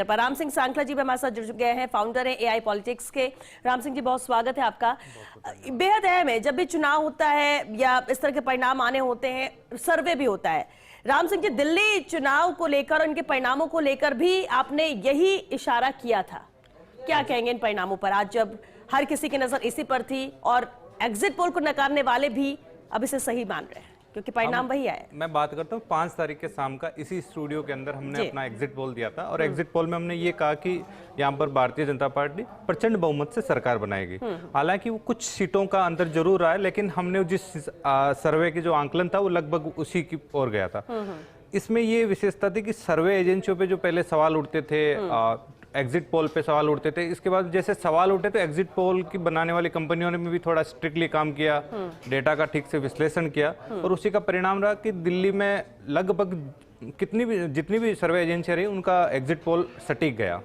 पर राम सिंह सांखला जी भी हमारे साथ जुड़ गए हैं, फाउंडर हैं एआई पॉलिटिक्स के। राम सिंह जी, बहुत स्वागत है आपका। बेहद अहम है, जब भी चुनाव होता है या इस तरह के परिणाम आने होते हैं, सर्वे भी होता है। राम सिंह जी, दिल्ली चुनाव को लेकर और इनके परिणामों को लेकर भी आपने यही इशारा किया था। क्या कहेंगे इन परिणामों पर, आज जब हर किसी की नजर इसी पर थी और एग्जिट पोल को नकारने वाले भी अब इसे सही मान रहे हैं क्योंकि परिणाम वही आए। मैं बात करता हूँ 5 तारीख के शाम का, इसी स्टूडियो के अंदर हमने अपना एग्जिट पोल दिया था और एग्जिट पोल में हमने ये कहा कि यहाँ पर भारतीय जनता पार्टी प्रचंड बहुमत से सरकार बनाएगी। हालांकि वो कुछ सीटों का अंतर जरूर रहा है, लेकिन हमने जिस सर्वे की जो आंकलन था वो लगभग उसी की ओर गया था। इसमें ये विशेषता थी कि सर्वे एजेंसियों पे जो पहले सवाल उठते थे, एग्जिट पोल पे सवाल उठते थे, इसके बाद जैसे सवाल उठे तो एग्जिट पोल की बनाने वाली कंपनियों ने भी थोड़ा स्ट्रिक्टली काम किया, डेटा का ठीक से विश्लेषण किया और उसी का परिणाम रहा कि दिल्ली में लगभग जितनी भी सर्वे एजेंसियां रही उनका एग्जिट पोल सटीक गया।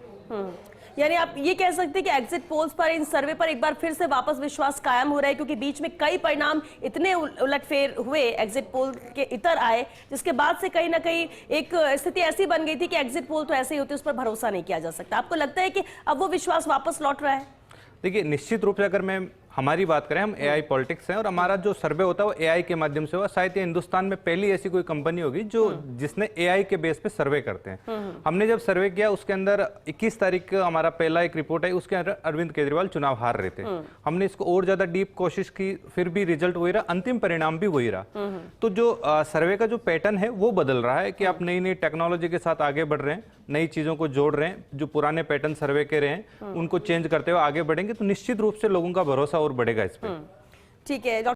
यानी आप ये कह सकते हैं कि एग्जिट पोल्स पर, इन सर्वे पर एक बार फिर से वापस विश्वास कायम हो रहा है, क्योंकि बीच में कई परिणाम इतने उलटफेर हुए, एग्जिट पोल के इतर आए, जिसके बाद से कहीं ना कहीं एक स्थिति ऐसी बन गई थी कि एग्जिट पोल तो ऐसे ही होते, उस पर भरोसा नहीं किया जा सकता। आपको लगता है कि अब वो विश्वास वापस लौट रहा है? देखिए, निश्चित रूप से अगर मैं हमारी बात करें, हम एआई पॉलिटिक्स हैं और हमारा जो सर्वे होता है वो एआई के माध्यम से हुआ। शायद ये हिंदुस्तान में पहली ऐसी कोई कंपनी होगी जिसने एआई के बेस पे सर्वे करते हैं। हमने जब सर्वे किया उसके अंदर 21 तारीख को हमारा पहला एक रिपोर्ट आई, उसके अंदर अरविंद केजरीवाल चुनाव हार रहे थे। हमने इसको और ज्यादा डीप कोशिश की, फिर भी रिजल्ट वही रहा, अंतिम परिणाम भी वही रहा। तो जो सर्वे का जो पैटर्न है वो बदल रहा है कि आप नई नई टेक्नोलॉजी के साथ आगे बढ़ रहे हैं, नई चीजों को जोड़ रहे हैं, जो पुराने पैटर्न सर्वे के रहे हैं उनको चेंज करते हुए आगे बढ़ेंगे तो निश्चित रूप से लोगों का भरोसा और बढ़ेगा इस पर। ठीक है।